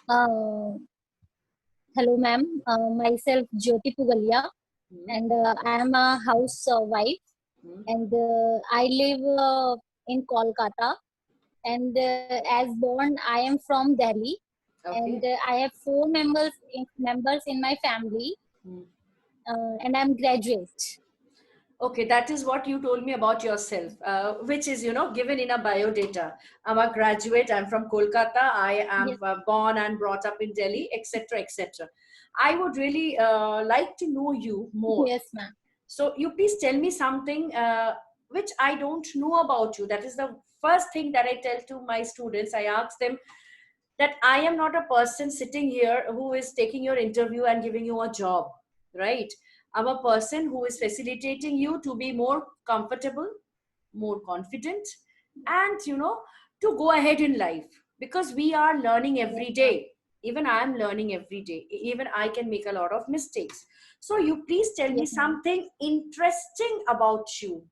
Uh, Hello, ma'am. Myself Jyoti Pugalia, Hmm. and I am a housewife, Hmm. and I live in Kolkata. And as born, I am from Delhi, and Okay. I have four members in my family, Hmm. and I'm graduate. Okay, that is what you told me about yourself, which is, given in a bio data. I'm a graduate. I'm from Kolkata. I am Yes, born and brought up in Delhi, etc., etc. I would really like to know you more. yes, ma'am. So you please tell me something which I don't know about you. That is the first thing that I tell to my students. I ask them that I am not a person sitting here who is taking your interview and giving you a job, right? I'm a person who is facilitating you to be more comfortable, more confident, and to go ahead in life, because we are learning Yes, every ma'am. day. Even I am learning every day. Even I can make a lot of mistakes. So you please tell me Yes, ma'am. something interesting about you.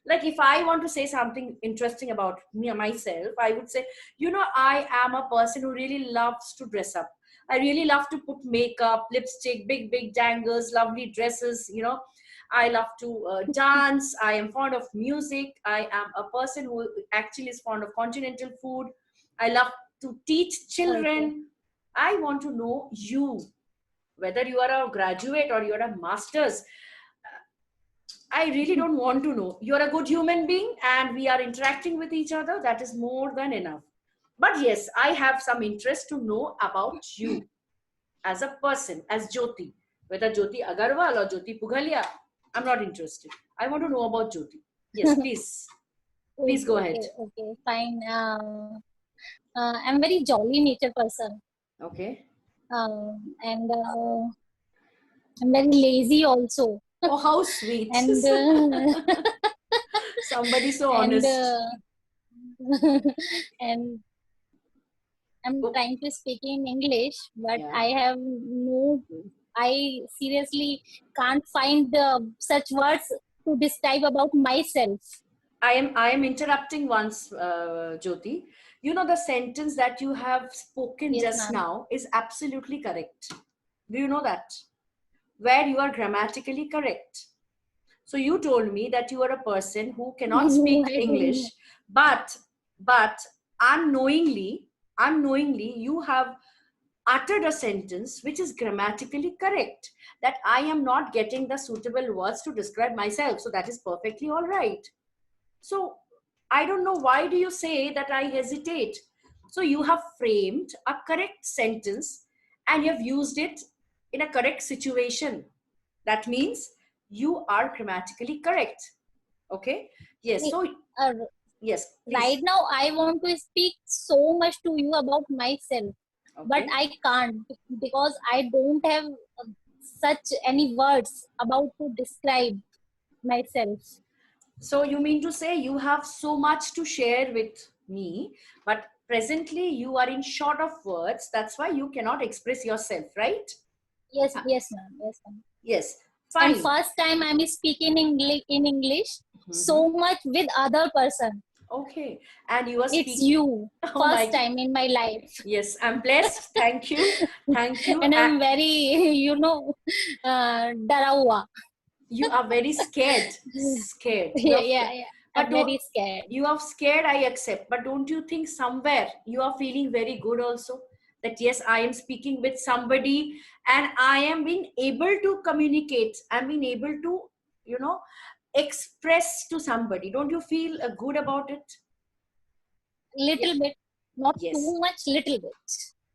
Like if I want to say something interesting about me myself, I would say, I am a person who really loves to dress up. I really love to put makeup, lipstick, big dangles, lovely dresses. I love to dance. I am fond of music. I am a person who actually is fond of continental food. I love to teach Okay. children. I want to know you, whether you are a graduate or you are a master's. I really don't want to know. You're a good human being and we are interacting with each other. That is more than enough. But yes, I have some interest to know about you as a person, as Jyoti. Whether Jyoti Agarwal or Jyoti Pughalia, I'm not interested. I want to know about Jyoti. Yes, please. Please Okay, go ahead. okay, okay, fine. I'm very jolly nature person, Okay. and I'm very lazy also. Oh, how sweet. And Somebody so and honest. and I'm Oh, trying to speak in English, but yeah. I have no. I seriously can't find such words to describe about myself. I am interrupting once, Jyoti. The sentence that you have spoken Yes, just ma'am. now is absolutely correct. Do you know that? Where you are grammatically correct. So you told me that you are a person who cannot No, speak I don't know. English, but unknowingly, unknowingly you have uttered a sentence which is grammatically correct. That I am not getting the suitable words to describe myself. So that is perfectly all right. So I don't know, why do you say that I hesitate? So you have framed a correct sentence and you have used it in a correct situation. That means you are grammatically correct. Okay? Yes. Eh, So, Uh, yes, right please. now, I want to speak so much to you about myself, but Okay. I can't because I don't have such any words about to describe myself. So you mean to say you have so much to share with me, but presently you are in short of words. That's why you cannot express yourself, right? Yes, Uh, yes, ma'am. Yes, ma'am. Yes. And Fine. first time I'm speaking English Mhm. so much with other person. Okay. And you are It's speaking. you. Oh First my. time in my life. Yes, I'm blessed. Thank you. Thank you. And I'm very, डरा हुआ. You are very scared. Scared. Yeah, yeah, yeah. But I'm don't, very scared. you are scared, I accept. But don't you think somewhere you are feeling very good also? That yes, I am speaking with somebody and I am being able to communicate. I'm being able to, you know, express to somebody. Don't you feel good about it? Yeah. Little bit, not Yes. too much, little bit.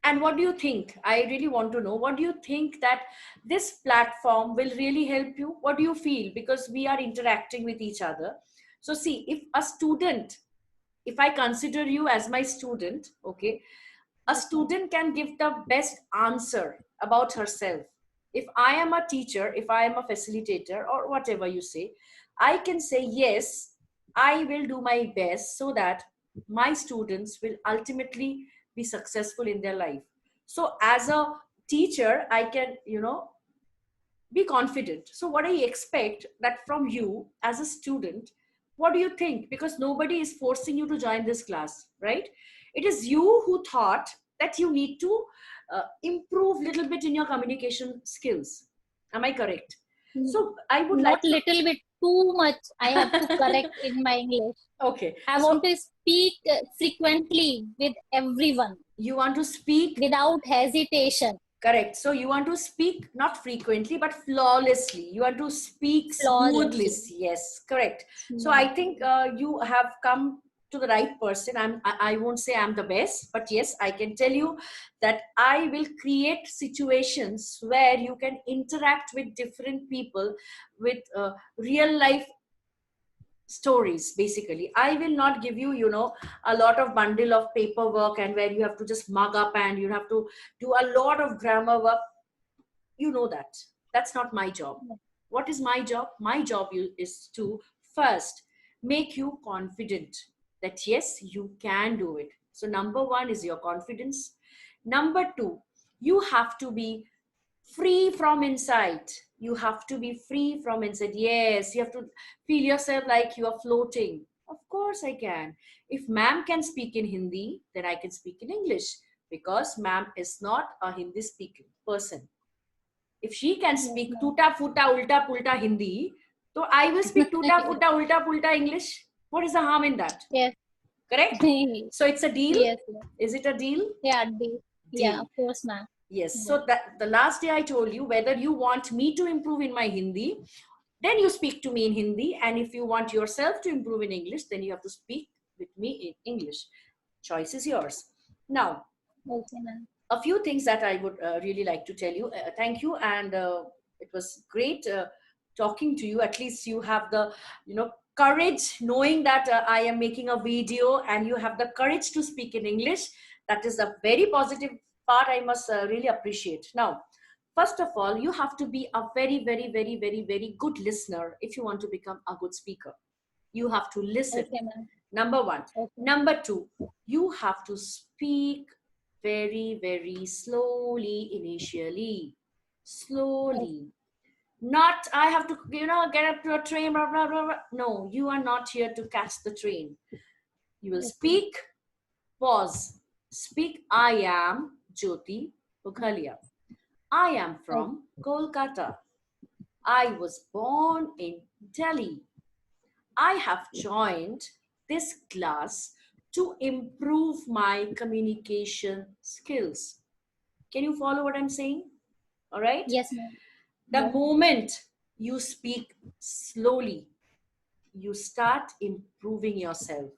And what do you think? I really want to know, what do you think that this platform will really help you? What do you feel? Because we are interacting with each other. So see, if a student, if I consider you as my student, okay, a Yes, ma'am. student can give the best answer about herself. If I am a teacher, if I am a facilitator, or whatever you say, I can say yes, I will do my best so that my students will ultimately be successful in their life. So as a teacher, I can be confident. So what I expect that from you as a student, what do you think? Because nobody is forcing you to join this class, right? It is you who thought that you need to improve little bit in your communication skills. Am I correct? So I would Not like to, little bit, too much. I have to correct in my English. okay. I So want to speak frequently with everyone you want to speak, without hesitation, correct. So you want to speak not frequently but flawlessly. You want to speak smoothly. flawlessly. Yes, correct. So I Smoothly. think you have come to the right person. I won't say I'm the best, but yes, I can tell you that I will create situations where you can interact with different people with real life stories. Basically, I will not give you, you know, a lot of bundle of paperwork and where you have to just mug up and you have to do a lot of grammar work. You know that that's not my job. What is my job? My job is to first make you confident that yes, you can do it. So number one is your confidence. Number two, you have to be free from inside. You have to be free from inside. Yes, you have to feel yourself like you are floating. Of course I can. If ma'am can speak in Hindi, then I can speak in English, because ma'am is not a Hindi speaking person. If she can Yes, speak ma'am. tuta futa ulta pulta Hindi, so I will speak tuta futa ulta pulta English. What is the harm in that? Yes. Correct? So it's a deal. Yes, yes. Is it a deal? Yeah, yeah, Deal. of course, ma'am. Yes. Yeah. So that the last day I told you, whether you want me to improve in my Hindi, then you speak to me in Hindi. And if you want yourself to improve in English, then you have to speak with me in English. Choice is yours. Now, Okay, ma'am. a few things that I would really like to tell you. Thank you. And it was great talking to you. At least you have the, you know, courage knowing that I am making a video and you have the courage to speak in English. That is a very positive part. I must really appreciate. Now, first of all, you have to be a very, very, very, very, very good listener if you want to become a good speaker. You have to listen. Okay, ma'am. Number one. Okay. Number two, you have to speak very, very slowly initially. Slowly. Not, I have to, you know, get up to a train, blah, blah, blah, blah. No, you are not here to catch the train. You will Okay. speak, pause. Speak, I am Jyoti Mukhalia. I am from Kolkata. I was born in Delhi. I have joined this class to improve my communication skills. Can you follow what I'm saying? All right. Yes, ma'am. The Yeah. moment you speak slowly, you start improving yourself,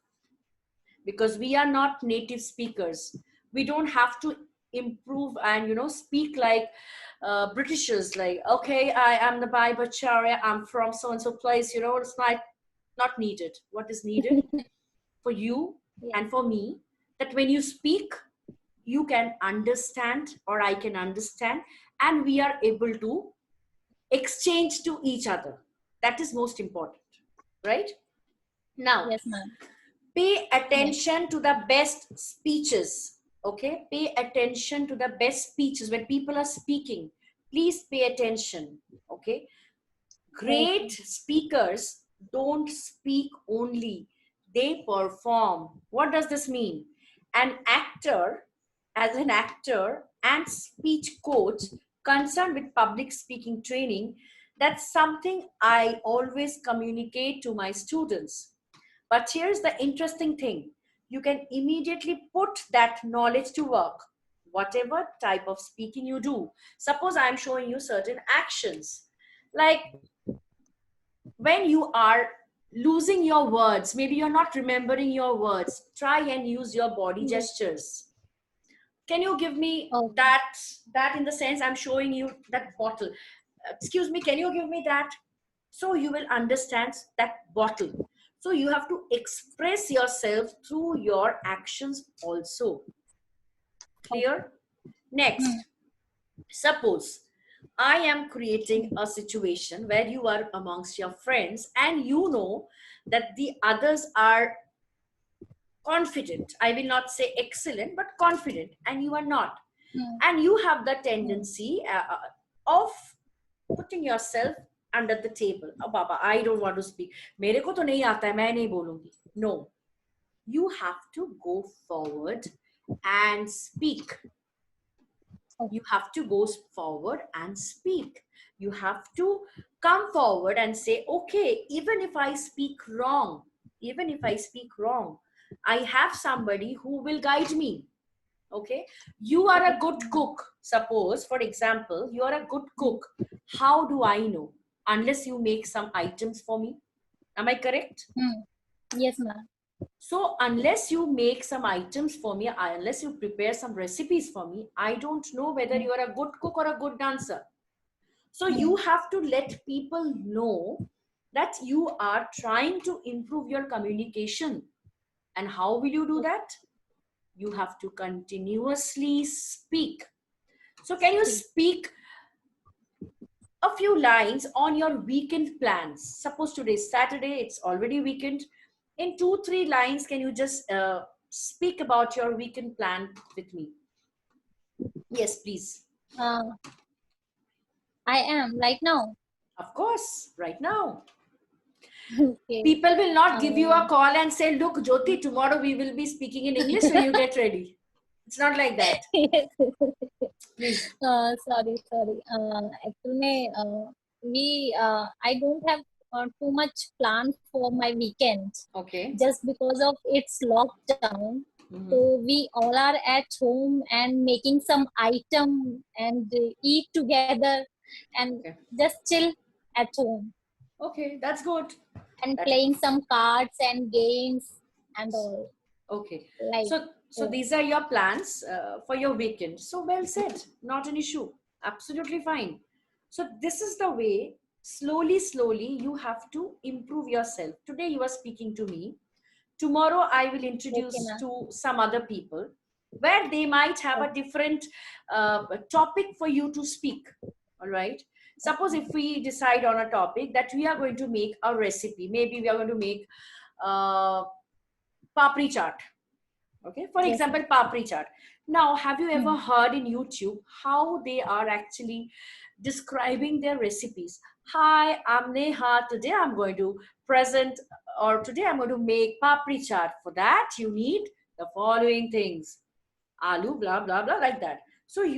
because we are not native speakers. We don't have to improve and, you know, speak like Britishers, like, okay, I am the Bai Bacharya, I'm from so and so place, you know. It's not needed. What is needed for you Yeah. and for me, that when you speak, you can understand or I can understand, and we are able to exchange to each other. That is most important, right? Now, Yes, ma'am. pay attention to the best speeches. Okay, pay attention to the best speeches. When people are speaking, please pay attention. Okay, great speakers don't speak only, they perform. What does this mean? An actor, as an actor and speech coach concerned with public speaking training, that's something I always communicate to my students. But here's the interesting thing: you can immediately put that knowledge to work, whatever type of speaking you do. Suppose I'm showing you certain actions, like when you are losing your words, maybe you're not remembering your words, try and use your body gestures. Can you give me that in the sense I'm showing you that bottle? Excuse me, can you give me that? So you will understand that bottle. So you have to express yourself through your actions also. Clear? Next, suppose I am creating a situation where you are amongst your friends and you know that the others are confident. I will not say excellent, but confident, and you are not. And you have the tendency of putting yourself under the table. Oh, Baba, I don't want to speak. मेरे को तो नहीं आता है, मैं नहीं बोलूंगी. No, you have to go forward and speak. Okay. You have to go forward and speak. You have to come forward and say, okay, even if I speak wrong, even if I speak wrong, I have somebody who will guide me. Okay, you are a good cook. Suppose, for example, you are a good cook. How do I know? Unless you make some items for me. Am I correct? Hmm. Yes, ma'am. So unless you make some items for me, unless you prepare some recipes for me, I don't know whether you are a good cook or a good dancer. So you have to let people know that you are trying to improve your communication. And how will you do that? You have to continuously speak. So can you speak a few lines on your weekend plans? Suppose today is Saturday, it's already weekend. In 2 3 lines, can you just speak about your weekend plan with me? Yes, please. Uh, I am right now. Of course, right now. Okay. People will not give you a Uh, call and say, look, Jyoti, tomorrow we will be speaking in English, so you get ready. It's not like that. yes. Please. Sorry. Actually, I don't have too much plan for my weekend Okay. just because of its lockdown. Mhm. So we all are at home and making some item and eat together and Okay. just chill at home Okay, that's good. and That, playing some cards and games and all okay. like. So these are your plans for your weekend. So well said. Not an issue. Absolutely fine. So this is the way, slowly, you have to improve yourself. Today you are speaking to me. Tomorrow I will Okay, introduce ma'am. to some other people where they might have a different topic for you to speak. All right. Suppose if we decide on a topic that we are going to make a recipe, maybe we are going to make uh, papri chaat. Okay, for Yes, example, ma'am. papri chaat. Now, have you ever Hmm. heard in YouTube how they are actually describing their recipes? Hi, I'm Neha. Today I'm going to present, or today I'm going to make papri chaat. For that, you need the following things: aloo, blah blah blah, like that. So Hmm.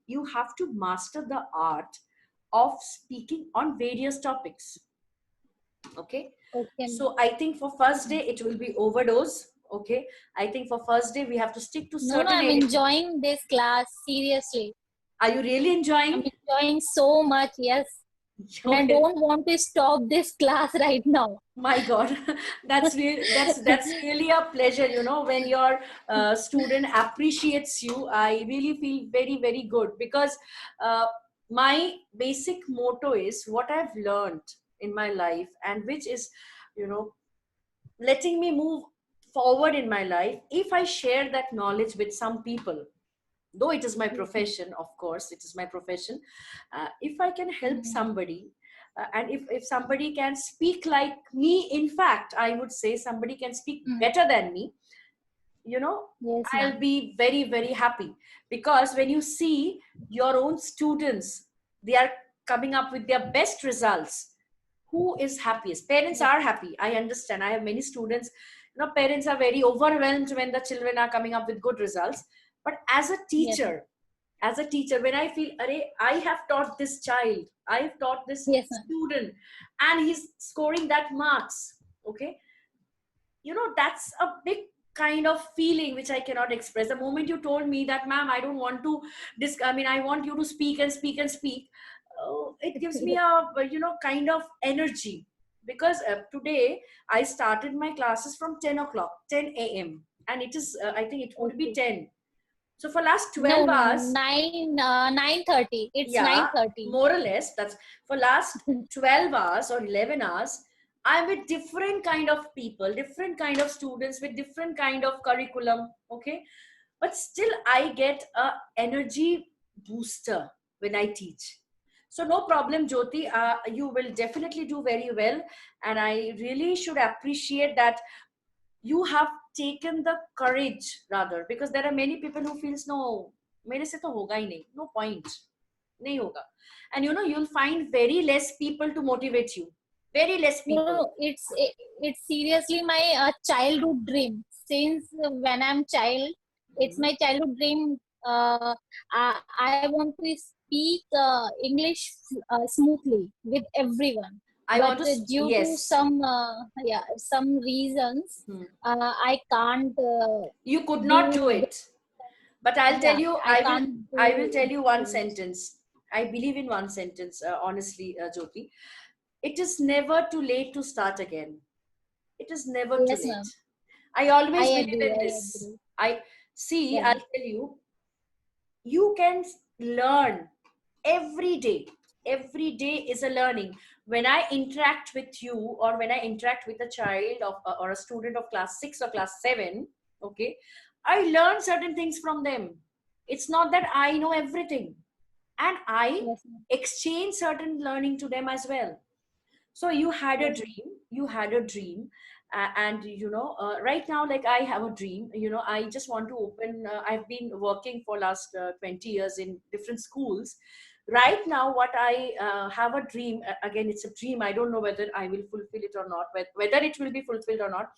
you have to master the art of speaking on various topics. Okay, Okay, ma'am. so I think for first day it will be overdose. Okay, I think for first day we have to stick to No, certain I'm area. enjoying this class seriously. Are you really I'm enjoying? enjoying so much, yes. And I Okay, don't want to stop this class right now. my God, that's really a pleasure. You know, when your student appreciates you, I really feel very good, because uh, my basic motto is what I've learned in my life, and which is, you know, letting me move forward in my life. If I share that knowledge with some people, though it is my Yes, ma'am. profession, of course it is my profession, if I can help Hmm. somebody, and if somebody can speak like me, in fact I would say somebody can speak Hmm. better than me, you know, Yes, I'll ma'am. be very happy. Because when you see your own students, they are coming up with their best results, who is happiest? Parents Yes, are happy, I understand. I have many students, you know, parents are very overwhelmed when the children are coming up with good results. But yes, ma'am. as a teacher, when I feel, Array, I have taught this child, I have taught this Yes, ma'am. student, and he's scoring that marks. Okay, you know, that's a big kind of feeling which I cannot express. The moment you told me that, ma'am, I don't want to I mean, I want you to speak and speak and speak, it gives me a, you know, kind of energy. Because today I started my classes from 10 o'clock, 10 a.m, and it is I think it would be Okay. 10. So for last No, 12 hours, 9:30. It's yeah, 9:30. more or less, that's for last 12 hours or 11 hours, I'm with different kind of people, different kind of students with different kind of curriculum. Okay, but still I get a energy booster when I teach. So no problem, Jyoti, you will definitely do very well, and I really should appreciate that you have taken the courage, rather, because there are many people who feels, no, मेरे से तो होगा ही नहीं, no point, नहीं होगा. And you know, you'll find very less people to motivate you, very less No, people. no, it's seriously my childhood dream. Since when I'm child, It's my childhood dream. I want to speak English smoothly with everyone. I But want to, due to yes. some reasons, Hmm. I can't You could not do do. it. But I'll tell Yeah, you, I can't I will tell do you one English. sentence. I believe in one sentence, honestly, Jyoti. It is never too late to start again. It is never too Yes, late. ma'am. I I always believe agree. in I this. agree. I see, Yeah. I'll tell you, you can learn every day. Every day is a learning. When I interact with you, or when I interact with a child of or a student of class 6 or class 7, okay, I learn certain things from them. It's not that I know everything, and I Yes, ma'am. exchange certain learning to them as well. So you had a Yes, ma'am. dream, you had a dream, and right now, like, I have a dream. I just want to open, I've been working for last 20 years in different schools. Right now, what I have a dream, again, it's a dream. I don't know whether I will fulfill it or not, whether it will be fulfilled or not.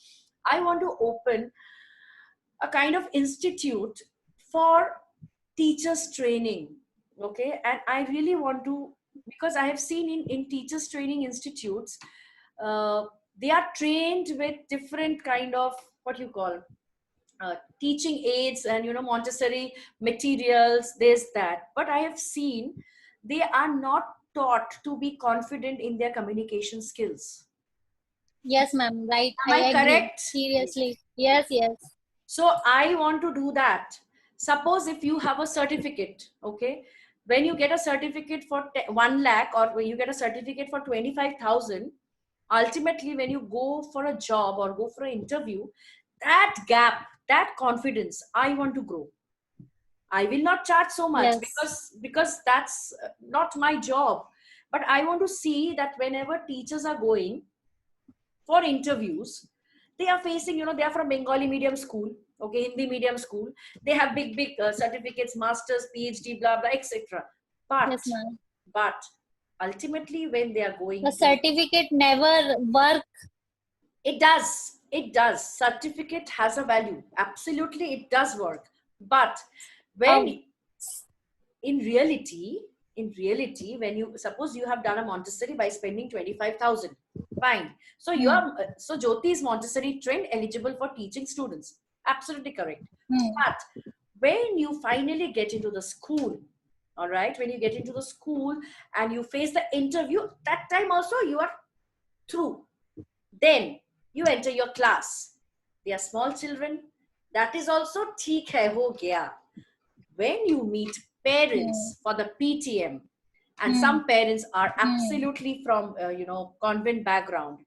I want to open a kind of institute for teachers training. Okay, and I really want to, because I have seen in teachers training institutes, uh, they are trained with different kind of, what you call, teaching aids, and Montessori materials, there's that. But I have seen they are not taught to be confident in their communication skills. Yes, ma'am. Right. Am I I agree. correct? Seriously. Yes, yes. So I want to do that. Suppose if you have a certificate, okay, when you get a certificate for 1 lakh, or when you get a certificate for 25,000, ultimately when you go for a job or go for an interview, that gap, that confidence, I want to grow. I will not charge so much, Yes. because that's not my job. But I want to see that whenever teachers are going for interviews, they are facing, they are from Bengali medium school, okay, Hindi medium school. They have big certificates, masters, PhD, blah blah, etc. Yes, but ma'am. but ultimately, when they are The going to, certificate never work. it does, certificate has a value, absolutely, it does work. But Um, when, in reality, when you suppose you have done a Montessori by spending 25,000, fine. So you hmm, are, so Jyoti is Montessori trained, eligible for teaching students, absolutely correct. hmm, But when you finally get into the school, all right, when you get into the school and you face the interview, that time also you are through. Then you enter your class, they are small children, that is also theek hai, ho gaya. When you meet hmm, parents for the PTM, and hmm, some parents are hmm, absolutely from convent background,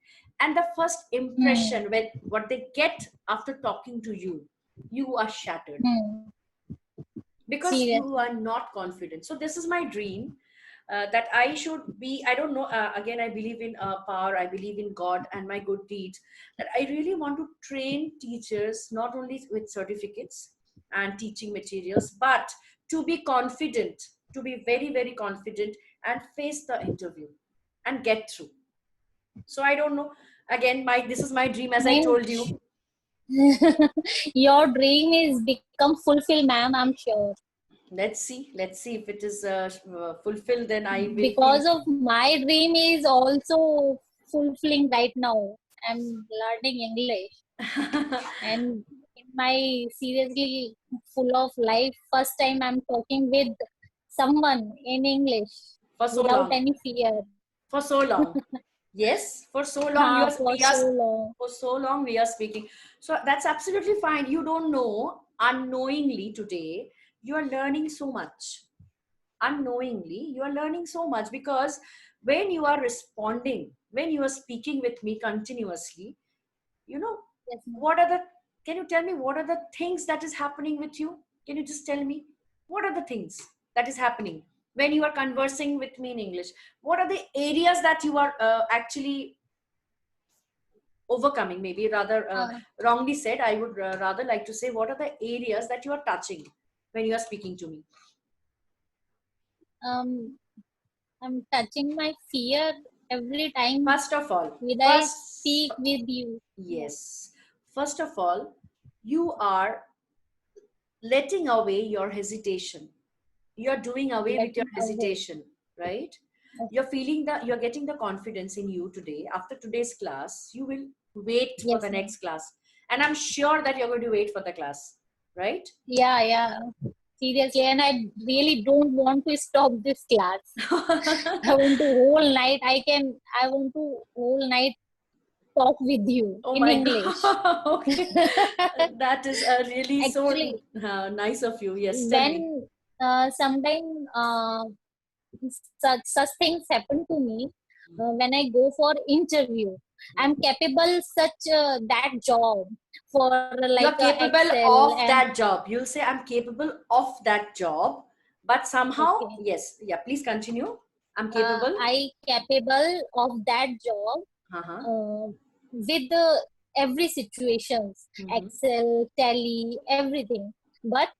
and the first hmm, impression with what they get after talking to you, you are shattered, hmm. because you Seriously. are not confident. So this is my dream, that I should be, I don't know, again, I believe in power, I believe in God and my good deeds, that I really want to train teachers not only with certificates and teaching materials, but to be confident, to be very very confident, and face the interview and get through. So I don't know, again, my this is my dream, as I told you. Means your dream is become fulfilled, ma'am. I'm sure. Let's see if it is fulfilled, then I will feel. Because of my dream is also fulfilling right now. I'm learning English, and in my seriously full of life, first time I'm talking with someone in English For so without long, any fear. for so long. Yes, for so long Ha, for we are, so long. for so long we are speaking. So that's absolutely fine. You don't know, unknowingly today you are learning so much. Unknowingly you are learning so much, because when you are responding, when you are speaking with me continuously, you know Yes, ma'am. what are the, can you tell me what are the things that is happening with you? Can you just tell me what are the things that is happening when you are conversing with me in English? What are the areas that you are actually overcoming? Maybe rather, Uh, wrongly said, I would rather like to say, what are the areas that you are touching when you are speaking to me? um, I'm touching my fear every time First of all, when I first, speak with you. Yeah. yes, first of all, you are letting away your hesitation. You're doing away with your Letting away. hesitation, right? Okay. You're feeling that you're getting the confidence in you today. After today's class, you will wait for Yes, the ma'am. next class. And I'm sure that you're going to wait for the class, right? Yeah, yeah. Seriously, and I really don't want to stop this class. I want to whole night. I want to whole night talk with you Oh in my English. God. Okay. That is really so Actually, nice of you. Yes, tell me. when sometime such things happen to me, when I go for interview, I'm capable such that job for like You're capable Excel of and that job. You'll say, I'm capable of that job. But somehow, okay. yes, yeah, please continue. I'm capable. I capable of that job Uh-huh. with every situations, Mhm. Excel, Tally, everything. But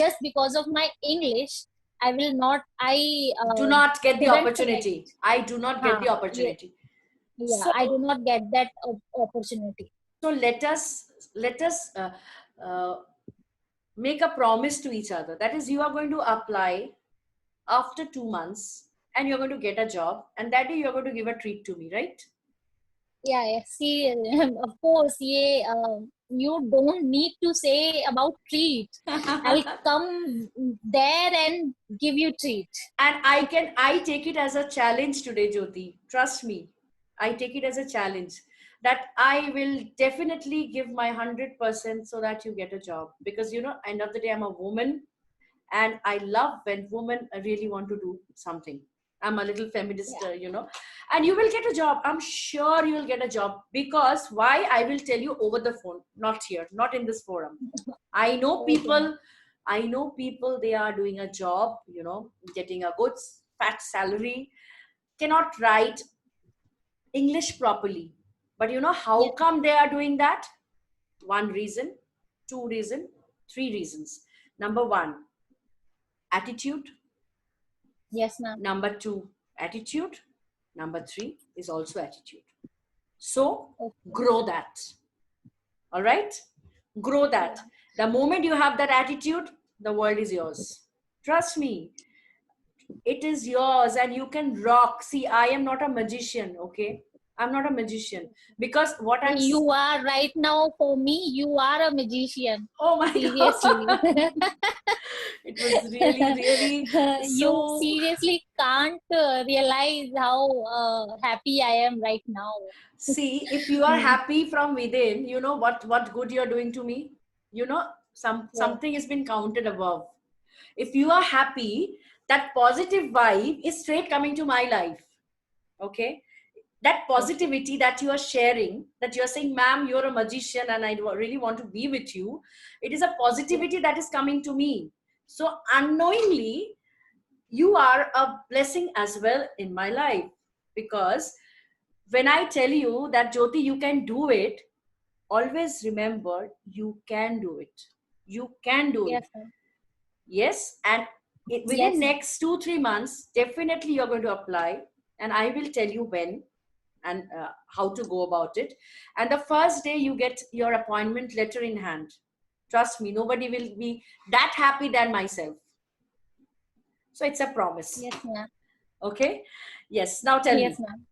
just because of my English, I will not. I Do not get the couldn't select. opportunity. I do not get Huh, the yeah, opportunity. yeah. So, I do not get that opportunity. so let us uh, make a promise to each other. That is, you are going to apply after 2 months, and you're going to get a job, and that day you're going to give a treat to me, right? Yeah, yeah. See, of course, yeah. You don't need to say about treat. I'll come there and give you treat. And I take it as a challenge today, Jyoti. Trust me, I take it as a challenge that I will definitely give my 100% so that you get a job, because end of the day, I'm a woman, and I love when women really want to do something. I'm a little feminist, Yeah. and you will get a job. I'm sure you will get a job, because why? I will tell you over the phone, not here, not in this forum. I know Okay, ma'am. people. I know people. They are doing a job, getting a good fat salary, cannot write English properly. But how Yes, come they are doing that? One reason, two reason, three reasons. Number one, attitude. yes, ma'am. Number two, attitude. Number three is also attitude. So Okay. grow that. All right? Grow that. Yeah. The moment you have that attitude, the world is yours. Trust me, it is yours, and you can rock. See, I am not a magician, okay? I'm not a magician, because what You are right now for me. You are a magician. oh my Seriously. God. It was really, really You so. seriously can't realize how happy I am right now. See, if you are happy from within, you know what good you're doing to me. What? Something has been counted above. If you are happy, that positive vibe is straight coming to my life. Okay, that Okay. positivity that you are sharing, that you're saying, ma'am, you're a magician, and I really want to be with you. It is a Yeah. positivity that is coming to me. So unknowingly, you are a blessing as well in my life, because when I tell you that, Jyoti, you can do it, always remember, you can do it. You can do it. Yes, ma'am. Yes, and within Yes, ma'am. next 2-3 months, definitely you're going to apply, and I will tell you when and how to go about it. And the first day you get your appointment letter in hand, trust me, nobody will be that happy than myself. So it's a promise. Yes, ma'am. Okay. Yes, now tell Yes, me. ma'am.